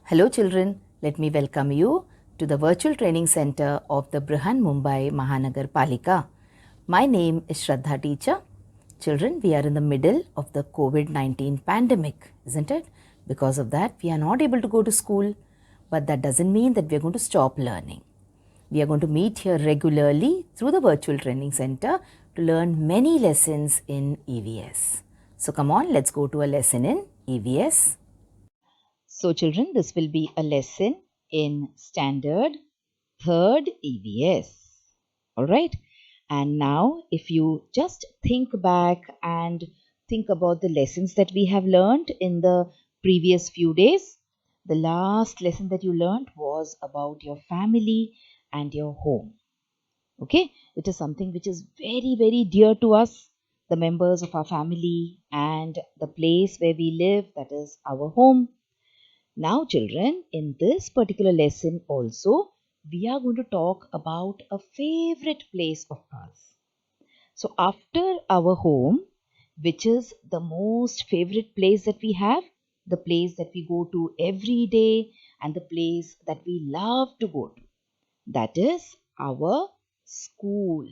Hello children, let me welcome you to the virtual training center of the Brihan Mumbai Mahanagar Palika. My name is Shraddha teacher. Children, we are in the middle of the COVID-19 pandemic, isn't it? Because of that, we are not able to go to school, but that doesn't mean that we are going to stop learning. We are going to meet here regularly through the virtual training center to learn many lessons in EVS. So come on, let's go to a lesson in EVS. So children, this will be a lesson in standard 3rd EVS. Alright. And now if you just think back and think about the lessons that we have learned in the previous few days, the last lesson that you learned was about your family and your home. Okay. It is something which is very, very dear to us, the members of our family and the place where we live, that is our home. Now, children, in this particular lesson also, we are going to talk about a favorite place of ours. So, after our home, which is the most favorite place that we have, the place that we go to every day, and the place that we love to go to, that is our school.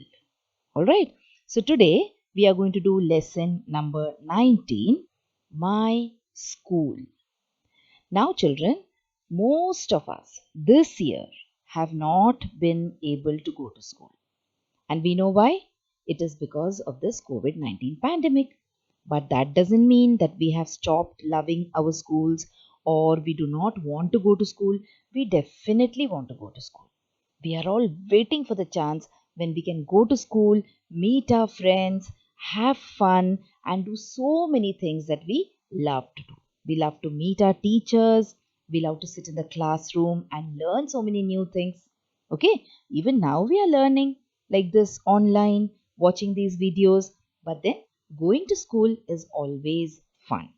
All right. So, today we are going to do lesson number 19, My School. Now, children, most of us this year have not been able to go to school. And we know why? It is because of this COVID-19 pandemic. But that doesn't mean that we have stopped loving our schools or we do not want to go to school. We definitely want to go to school. We are all waiting for the chance when we can go to school, meet our friends, have fun, and do so many things that we love to do. We love to meet our teachers. We love to sit in the classroom and learn so many new things. Okay, even now we are learning like this online, watching these videos, but then going to school is always fun.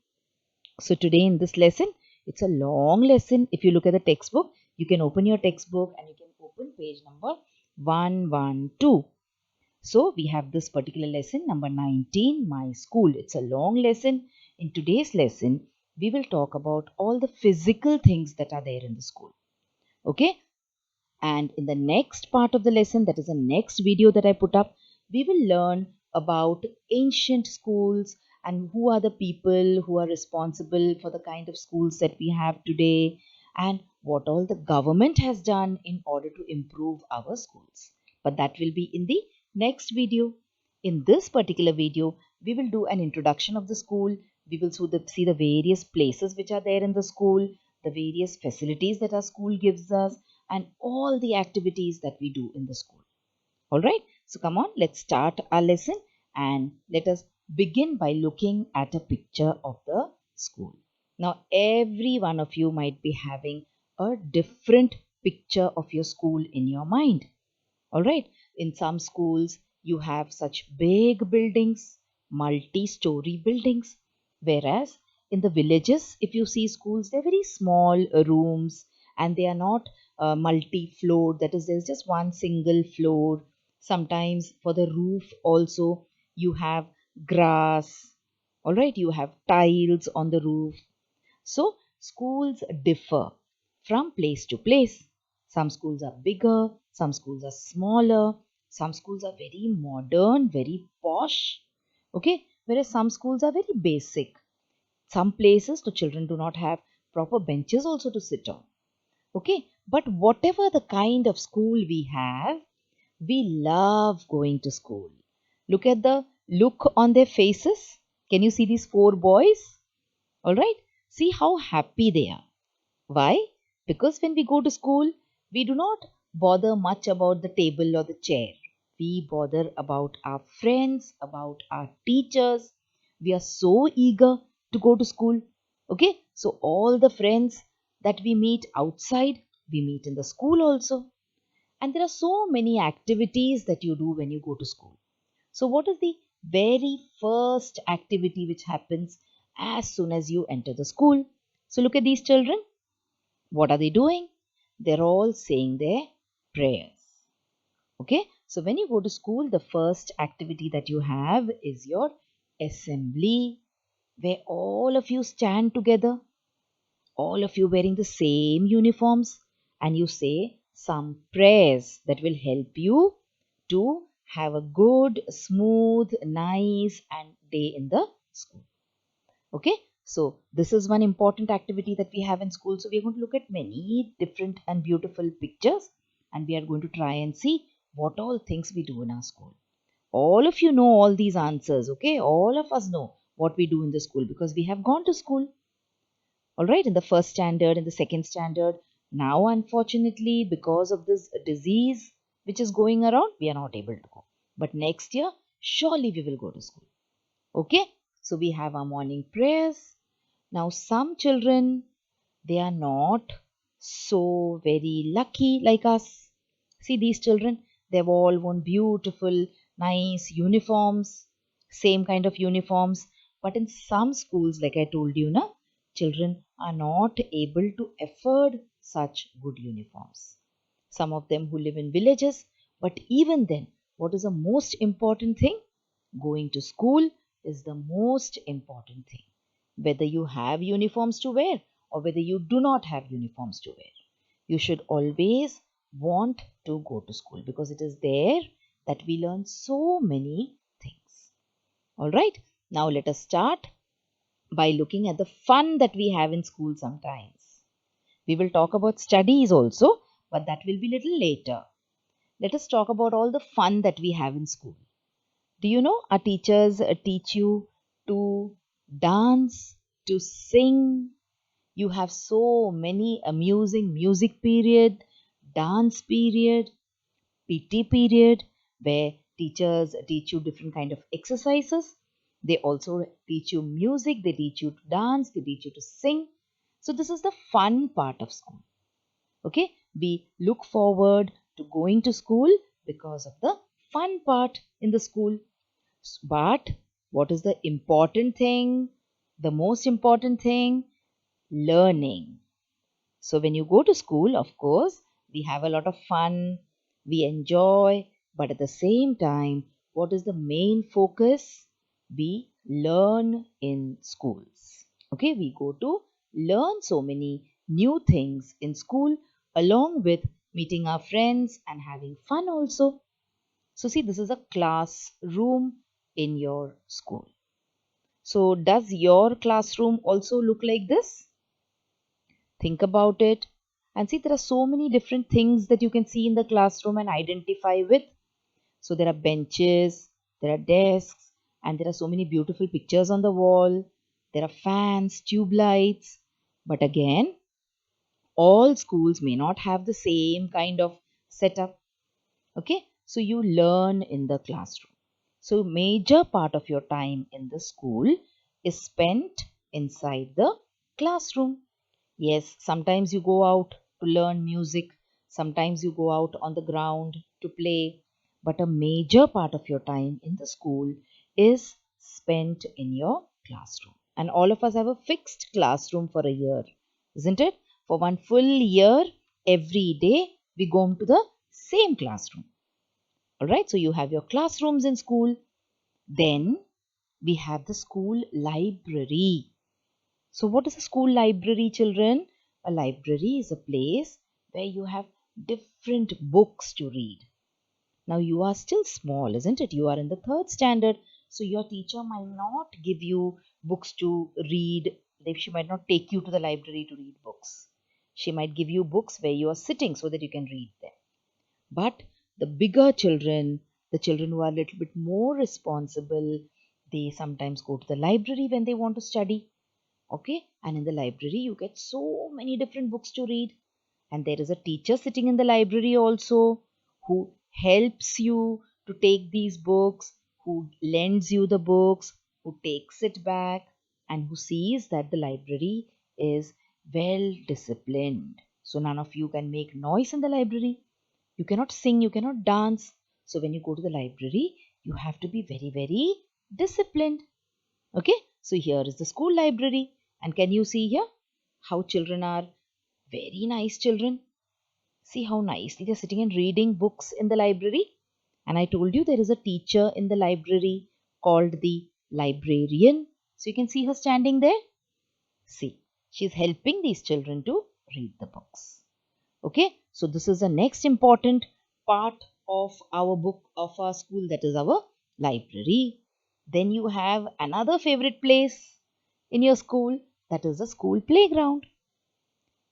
So today in this lesson, it's a long lesson. If you look at the textbook, you can open your textbook and you can open page number 112. So we have this particular lesson number 19, My School. It's a long lesson. In today's lesson, we will talk about all the physical things that are there in the school. Okay? And in the next part of the lesson, that is the next video that I put up, we will learn about ancient schools and who are the people who are responsible for the kind of schools that we have today and what all the government has done in order to improve our schools. But that will be in the next video. In this particular video, we will do an introduction of the school. We will see the various places which are there in the school, the various facilities that our school gives us, and all the activities that we do in the school. All right. So come on, let's start our lesson and let us begin by looking at a picture of the school. Now, every one of you might be having a different picture of your school in your mind. All right. In some schools, you have such big buildings, multi-story buildings, whereas in the villages, if you see schools, they're very small rooms and they are not multi-floored. That is, there's just one single floor. Sometimes for the roof also, you have grass. All right. You have tiles on the roof. So, schools differ from place to place. Some schools are bigger, some schools are smaller, some schools are very modern, very posh. Okay, whereas some schools are very basic. Some places the children do not have proper benches also to sit on. Okay, but whatever the kind of school we have, we love going to school. Look at the look on their faces. Can you see these four boys? All right, see how happy they are. Why? Because when we go to school, we do not bother much about the table or the chair. We bother about our friends, about our teachers. We are so eager to go to school. Okay, so all the friends that we meet outside, we meet in the school also. And there are so many activities that you do when you go to school. So, what is the very first activity which happens as soon as you enter the school? So, look at these children. What are they doing? They're all saying their prayers. Okay, so when you go to school, the first activity that you have is your assembly, where all of you stand together. all of you wearing the same uniforms, and you say some prayers that will help you to have a good, smooth, nice and day in the school. Okay, so this is one important activity that we have in school. So we are going to look at many different and beautiful pictures, and we are going to try and see what all things we do in our school. All of you know all these answers, okay? All of us know what we do in the school because we have gone to school. All right, in the first standard, in the second standard. Now, unfortunately, because of this disease which is going around, we are not able to go. But next year, surely we will go to school. Okay, so we have our morning prayers. Now, some children, they are not so very lucky like us. See, these children, they've all worn beautiful, nice uniforms, same kind of uniforms. But in some schools, like I told you, na, children are not able to afford such good uniforms. Some of them who live in villages, but even then, what is the most important thing? Going to school is the most important thing. Whether you have uniforms to wear or whether you do not have uniforms to wear, you should always want to go to school because it is there that we learn so many things. All right, now let us start by looking at the fun that we have in school sometimes. We will talk about studies also, but that will be little later. Let us talk about all the fun that we have in school. Do you know our teachers teach you to dance, to sing? You have so many amusing music period, dance period, PT period, where teachers teach you different kind of exercises. They also teach you music, they teach you to dance, they teach you to sing. So this is the fun part of school. Okay, we look forward to going to school because of the fun part in the school. But what is the important thing? The most important thing? Learning. So when you go to school, of course, we have a lot of fun, we enjoy, but at the same time, what is the main focus? We learn in schools. Okay, we go to learn so many new things in school along with meeting our friends and having fun also. So see, this is a classroom in your school. So does your classroom also look like this? Think about it and see there are so many different things that you can see in the classroom and identify with. So there are benches, there are desks, and there are so many beautiful pictures on the wall. There are fans, tube lights. But again, all schools may not have the same kind of setup. Okay, so you learn in the classroom. So major part of your time in the school is spent inside the classroom. Yes, sometimes you go out to learn music, sometimes you go out on the ground to play, but a major part of your time in the school is spent in your classroom. And all of us have a fixed classroom for a year, isn't it? For one full year, every day we go to the same classroom. All right, so you have your classrooms in school. Then we have the school library. So, what is a school library, children? A library is a place where you have different books to read. Now, you are still small, isn't it? You are in the third standard, so your teacher might not give you books to read. She might not take you to the library to read books. She might give you books where you are sitting so that you can read them. But the bigger children, the children who are a little bit more responsible, they sometimes go to the library when they want to study. Okay, and in the library you get so many different books to read, and there is a teacher sitting in the library also who helps you to take these books, who lends you the books, who takes it back, and who sees that the library is well disciplined. So none of you can make noise in the library, you cannot sing, you cannot dance. So when you go to the library, you have to be very, very disciplined. Okay, so here is the school library, and can you see here how children are very nice children? See how nicely they're sitting and reading books in the library. And I told you there is a teacher in the library called the librarian. So you can see her standing there. See. She's helping these children to read the books. Okay, so this is the next important part of our book of our school, that is our library. Then you have another favorite place in your school, that is the school playground.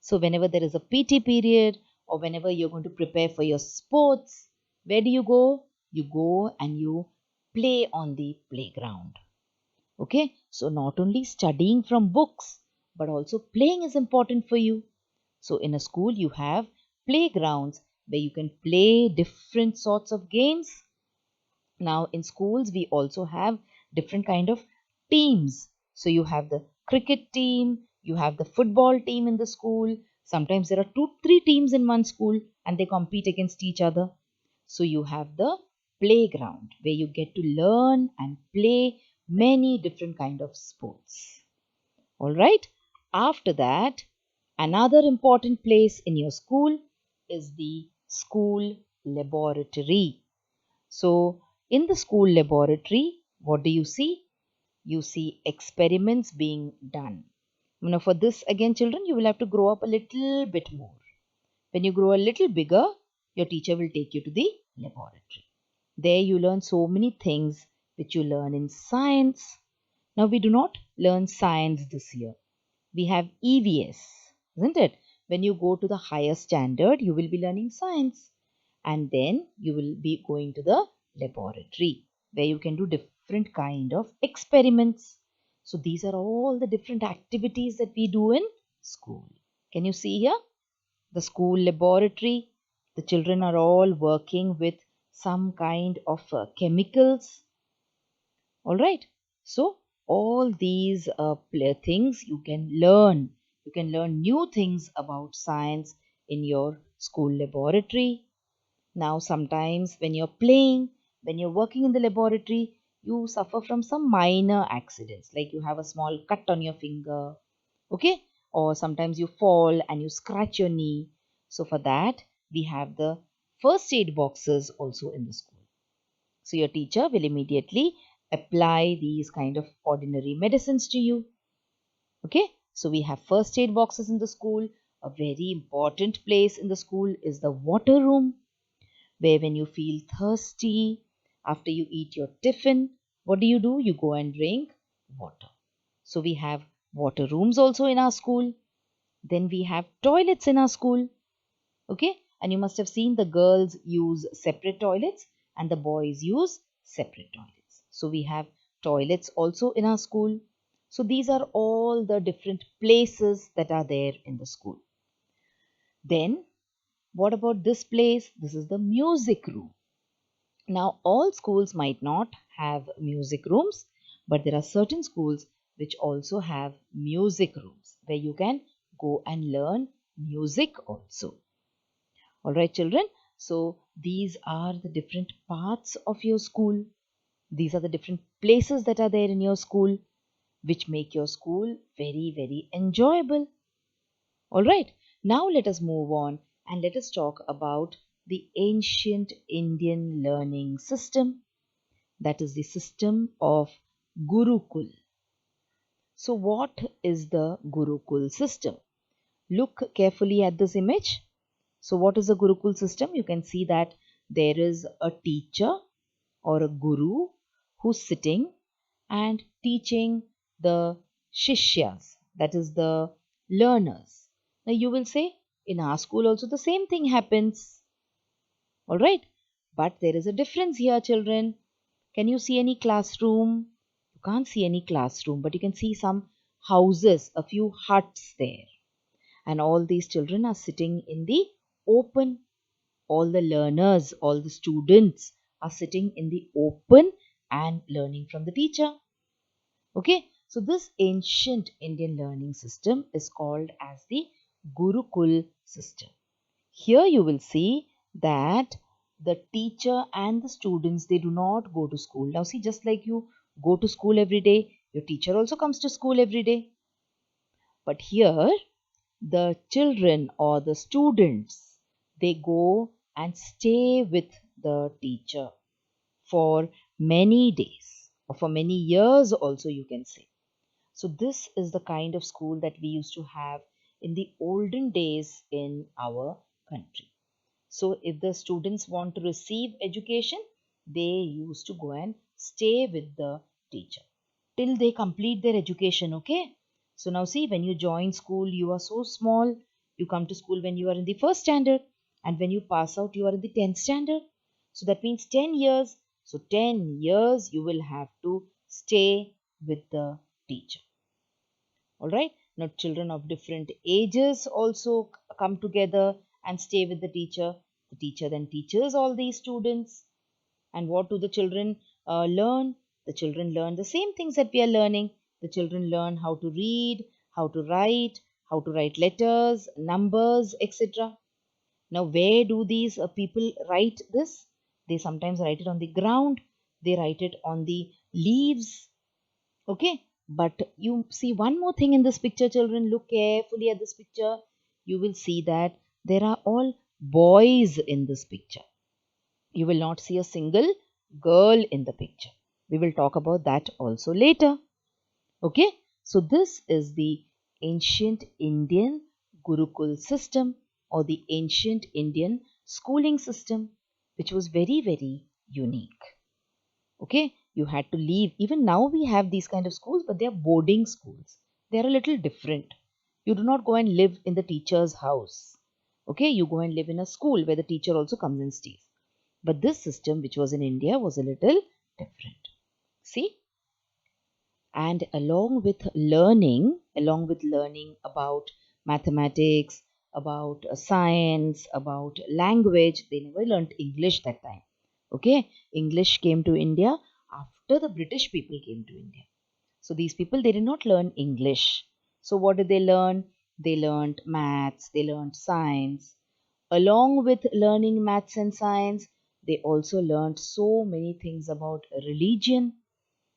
So whenever there is a PT period or whenever you're going to prepare for your sports, where do you go? You go and you play on the playground. Okay, so not only studying from books, but also playing is important for you. So in a school, you have playgrounds where you can play different sorts of games. Now in schools, we also have different kind of teams. So you have the cricket team, you have the football team in the school. Sometimes there are two, three teams in one school and they compete against each other. So you have the playground where you get to learn and play many different kind of sports. All right. After that, another important place in your school is the school laboratory. So, in the school laboratory, what do you see? You see experiments being done. Now, for this, again, children, you will have to grow up a little bit more. When you grow a little bigger, your teacher will take you to the laboratory. There, you learn so many things which you learn in science. Now, we do not learn science this year. We have EVS, isn't it? When you go to the higher standard, you will be learning science. And then you will be going to the laboratory where you can do different kind of experiments. So these are all the different activities that we do in school. Can you see here? The school laboratory, the children are all working with some kind of chemicals. All right. So all these things you can learn. You can learn new things about science in your school laboratory. Now, sometimes when you're playing, when you're working in the laboratory, you suffer from some minor accidents, like you have a small cut on your finger, okay? Or sometimes you fall and you scratch your knee. So, for that, we have the first aid boxes also in the school. So, your teacher will immediately apply these kind of ordinary medicines to you, okay? So, we have first aid boxes in the school. A very important place in the school is the water room, where when you feel thirsty after you eat your tiffin, what do? You go and drink water. So we have water rooms also in our school. Then we have toilets in our school. Okay, and you must have seen the girls use separate toilets and the boys use separate toilets. So we have toilets also in our school. So these are all the different places that are there in the school. Then what about this place? This is the music room. Now, all schools might not have music rooms, but there are certain schools which also have music rooms where you can go and learn music also. All right, children. So, these are the different parts of your school. These are the different places that are there in your school which make your school very, very enjoyable. All right. Now, let us move on and let us talk about the ancient Indian learning system, that is the system of Gurukul. So, what is the Gurukul system? Look carefully at this image. So, what is the Gurukul system? You can see that there is a teacher or a guru who's sitting and teaching the shishyas, that is the learners. Now, you will say, in our school also the same thing happens. All right, but there is a difference here, children. Can you see any classroom? You can't see any classroom, but you can see some houses, a few huts there. And all these children are sitting in the open. All the learners, all the students are sitting in the open and learning from the teacher. Okay, so this ancient Indian learning system is called as the Gurukul system. Here you will see that the teacher and the students, they do not go to school. Now see, just like you go to school every day, your teacher also comes to school every day. But here the children or the students, they go and stay with the teacher for many days or for many years also, you can say. So this is the kind of school that we used to have in the olden days in our country. So if the students want to receive education, they used to go and stay with the teacher till they complete their education. Okay. So now see, when you join school, you are so small. You come to school when you are in the first standard, and when you pass out, you are in the 10th standard. So that means 10 years. So 10 years you will have to stay with the teacher. All right. Now children of different ages also come together and stay with the teacher. The teacher then teaches all these students. And what do the children learn? The children learn the same things that we are learning. The children learn how to read, how to write letters, numbers, etc. Now where do these people write this? They sometimes write it on the ground, they write it on the leaves. Okay, but you see one more thing in this picture, children. Look carefully at this picture. You will see that there are all boys in this picture. You will not see a single girl in the picture. We will talk about that also later. Okay, so this is the ancient Indian Gurukul system, or the ancient Indian schooling system, which was very, very unique. Okay, you had to leave. Even now we have these kind of schools, but they are boarding schools. They are a little different. You do not go and live in the teacher's house. Okay, you go and live in a school where the teacher also comes and stays. But this system, which was in India, was a little different. See? And along with learning about mathematics, about science, about language, they never learnt English that time. Okay? English came to India after the British people came to India. So these people, they did not learn English. So what did they learn? They learned maths, they learned science. Along with learning maths and science, they also learned so many things about religion.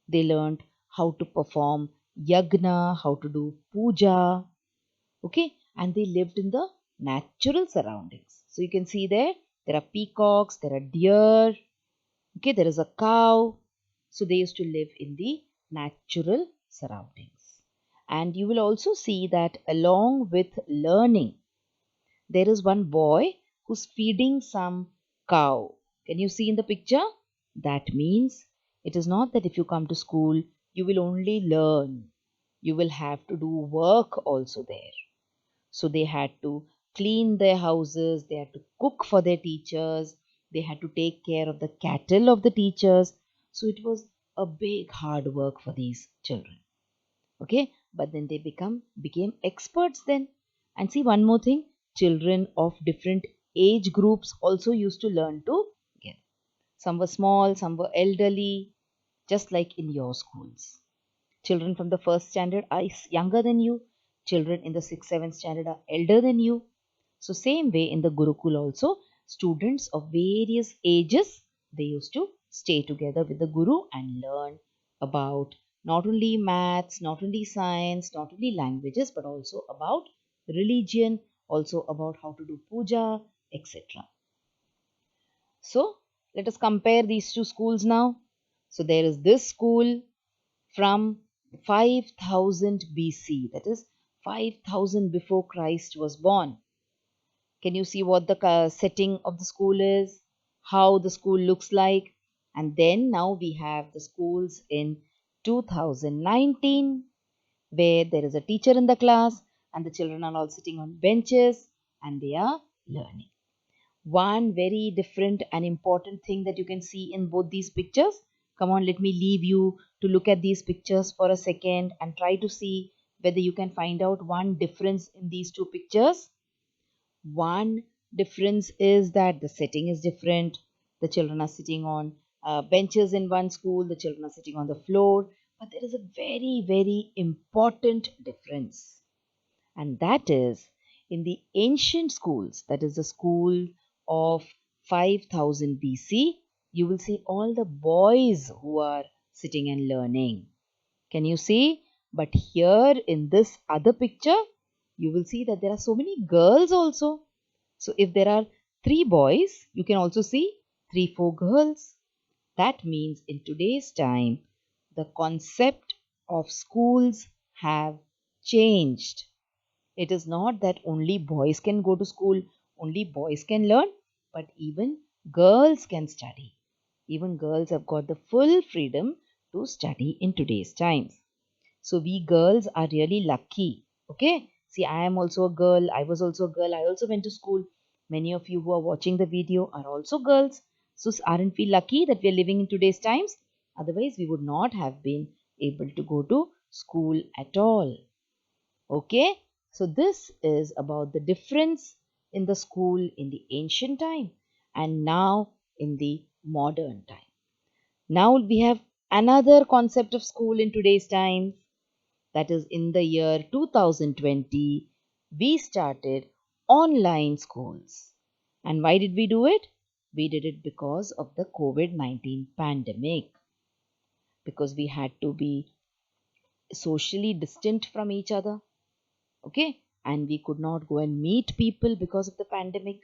They learned how to perform yagna, how to do puja. Okay, and they lived in the natural surroundings. So you can see there are peacocks, there are deer. Okay, there is a cow. So they used to live in the natural surroundings. And you will also see that along with learning, there is one boy who's feeding some cow. Can you see in the picture? That means it is not that if you come to school, you will only learn. You will have to do work also there. So they had to clean their houses, they had to cook for their teachers, they had to take care of the cattle of the teachers. So it was a big hard work for these children. Okay, but then they became experts then. And see one more thing, children of different age groups also used to learn together. Some were small, some were elderly, just like in your schools. Children from the first standard are younger than you. Children in the 6th, 7th standard are elder than you. So same way in the Gurukul also, students of various ages, they used to stay together with the Guru and learn about not only maths, not only science, not only languages, but also about religion, also about how to do puja, etc. So let us compare these two schools now. So there is this school from 5000 BC, that is 5000 before Christ was born. Can you see what the setting of the school is? How the school looks like? And then now we have the schools in 2019 where there is a teacher in the class and the children are all sitting on benches and they are learning. One very different and important thing that you can see in both these pictures. Come on, let me leave you to look at these pictures for a second and try to see whether you can find out one difference in these two pictures. One difference is that the setting is different. The children are sitting on benches in one school, the children are sitting on the floor. But there is a very, very important difference. And that is in the ancient schools, that is the school of 5000 BC, you will see all the boys who are sitting and learning. Can you see? But here in this other picture, you will see that there are so many girls also. So if there are three boys, you can also see 3, 4 girls. That means in today's time, the concept of schools have changed. It is not that only boys can go to school, only boys can learn, but even girls can study. Even girls have got the full freedom to study in today's times. So we girls are really lucky. Okay. See, I am also a girl. I was also a girl. I also went to school. Many of you who are watching the video are also girls. So aren't we lucky that we are living in today's times? Otherwise, we would not have been able to go to school at all. Okay. So this is about the difference in the school in the ancient time and now in the modern time. Now we have another concept of school in today's time, that is in the year 2020, we started online schools. And why did we do it? We did it because of the COVID-19 pandemic, because we had to be socially distant from each other. Okay, and we could not go and meet people because of the pandemic.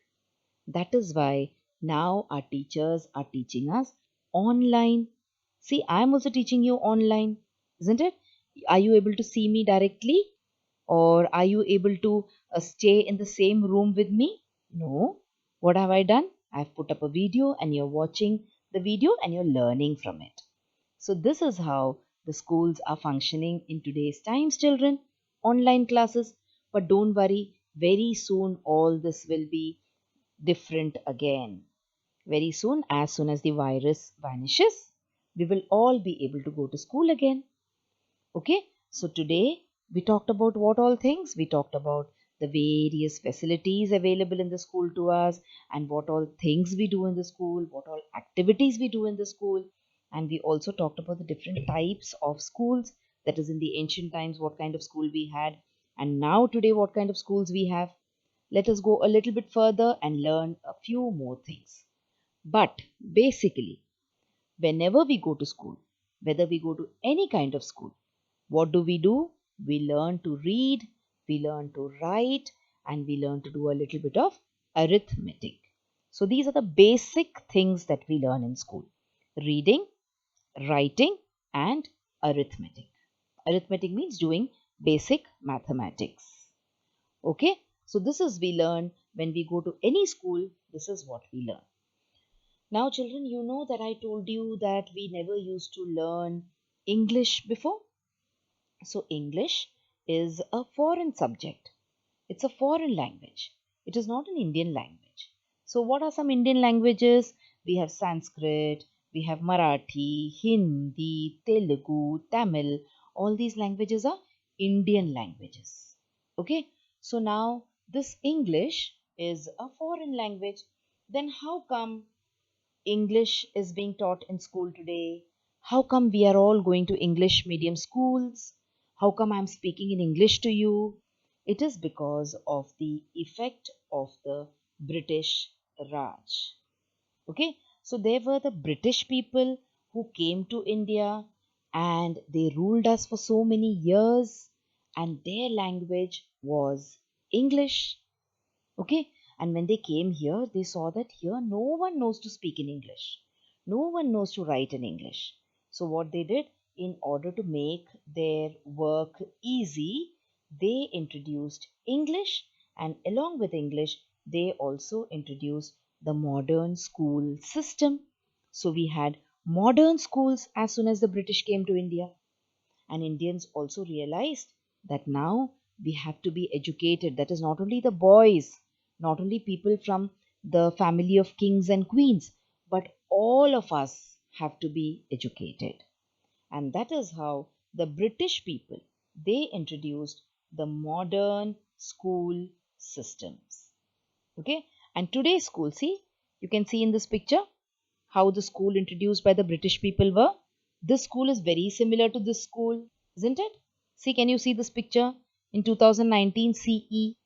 That is why now our teachers are teaching us online. See, I'm also teaching you online, isn't it? Are you able to see me directly? Or are you able to stay in the same room with me? No. What have I done? I've put up a video and you're watching the video and you're learning from it. So, this is how the schools are functioning in today's times, children. Online classes. But don't worry, very soon all this will be different again. Very soon, as soon as the virus vanishes, we will all be able to go to school again. Okay, so today we talked about what all things? We talked about the various facilities available in the school to us and what all things we do in the school, what all activities we do in the school. And we also talked about the different types of schools, that is in the ancient times, what kind of school we had, and now today, what kind of schools we have. Let us go a little bit further and learn a few more things. But basically, whenever we go to school, whether we go to any kind of school, what do? We learn to read, we learn to write, and we learn to do a little bit of arithmetic. So these are the basic things that we learn in school: reading, writing, and arithmetic. Arithmetic means doing basic mathematics. Okay, so this is we learn when we go to any school, this is what we learn. Now, children, you know that I told you that we never used to learn English before. So, English is a foreign subject. It's a foreign language. It is not an Indian language. So, what are some Indian languages? We have Sanskrit, we have Marathi, Hindi, Telugu, Tamil. All these languages are Indian languages. Okay, so now this English is a foreign language. Then, how come English is being taught in school today? How come we are all going to English medium schools? How come I'm speaking in English to you? It is because of the effect of the British Raj. Okay, so there were the British people who came to India and they ruled us for so many years, and their language was English. Okay, and when they came here, they saw that here no one knows to speak in English, no one knows to write in English. So, what they did, in order to make their work easy, they introduced English, and along with English, they also introduced the modern school system. So, we had modern schools as soon as the British came to India. And Indians also realized that now we have to be educated. That is not only the boys, not only people from the family of kings and queens, but all of us have to be educated. And that is how the British people, they introduced the modern school systems. Okay, and today's school, see, you can see in this picture how the school introduced by the British people were. This school is very similar to this school, isn't it? See, can you see this picture in 2019 CE?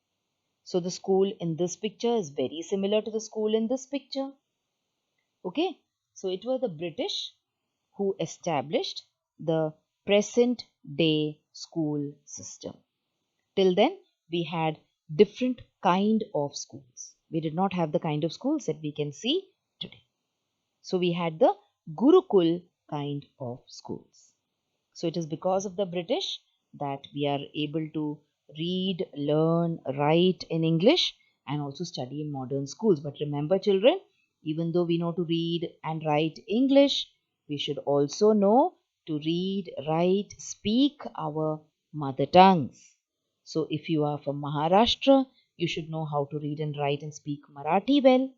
So the school in this picture is very similar to the school in this picture. Okay, so it was the British who established the present day school system. Till then, we had different kind of schools. We did not have the kind of schools that we can see today. So we had the Gurukul kind of schools. So it is because of the British that we are able to read, learn, write in English and also study in modern schools. But remember, children, even though we know to read and write English, we should also know to read, write, speak our mother tongues. So if you are from Maharashtra, you should know how to read and write and speak Marathi well.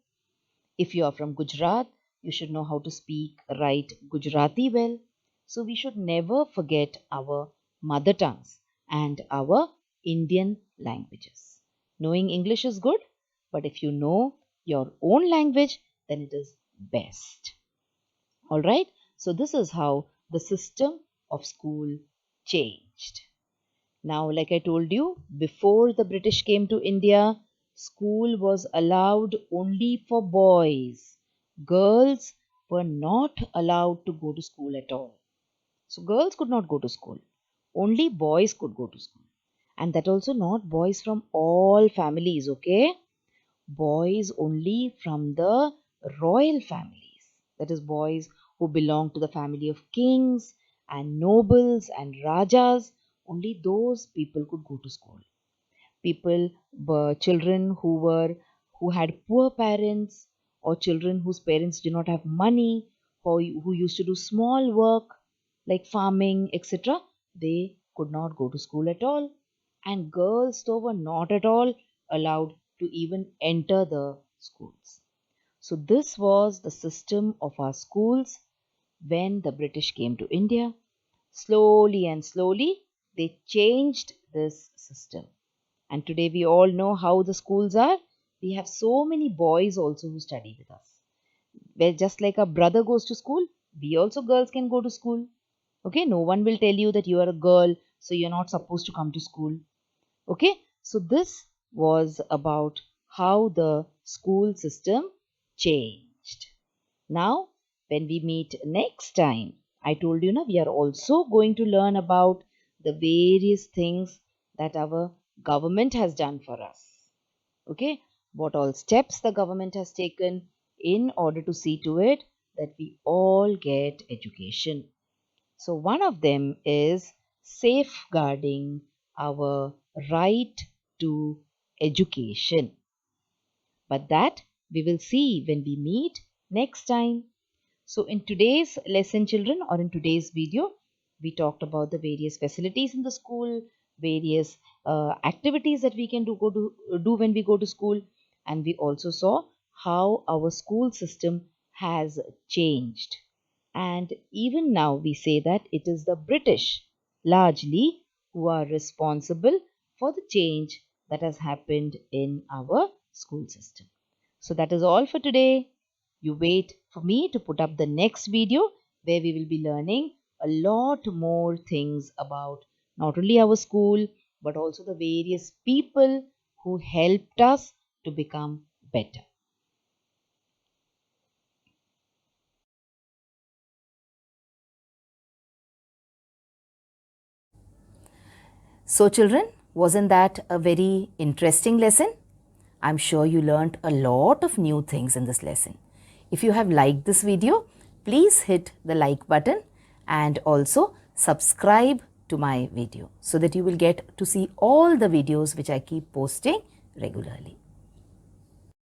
If you are from Gujarat, you should know how to speak, write Gujarati well. So we should never forget our mother tongues and our Indian languages. Knowing English is good, but if you know your own language, then it is best. All right. So this is how the system of school changed. Now, like I told you, before the British came to India, school was allowed only for boys. Girls were not allowed to go to school at all. So, girls could not go to school. Only boys could go to school. And that also not boys from all families, okay? Boys only from the royal families. That is, boys who belong to the family of kings and nobles and rajas. Only those people could go to school. People, children who had poor parents, or children whose parents did not have money, or who used to do small work like farming, etc., they could not go to school at all. And girls, though, were not at all allowed to even enter the schools. So, this was the system of our schools when the British came to India. Slowly and slowly, they changed this system. And today we all know how the schools are. We have so many boys also who study with us. Well, just like a brother goes to school, we also girls can go to school. Okay, no one will tell you that you are a girl, so you're not supposed to come to school. Okay, so this was about how the school system changed. Now, when we meet next time, I told you now we are also going to learn about the various things that our government has done for us. Okay, what all steps the government has taken in order to see to it that we all get education. So, one of them is safeguarding our right to education. But that we will see when we meet next time. So, in today's lesson, children, or in today's video, we talked about the various facilities in the school, various activities that we can do when we go to school, and we also saw how our school system has changed. And even now, we say that it is the British largely who are responsible for the change that has happened in our school system. So, that is all for today. You wait for me to put up the next video where we will be learning a lot more things about not only our school but also the various people who helped us to become better. So, children, wasn't that a very interesting lesson? I'm sure you learnt a lot of new things in this lesson. If you have liked this video, please hit the like button and also subscribe to my video so that you will get to see all the videos which I keep posting regularly.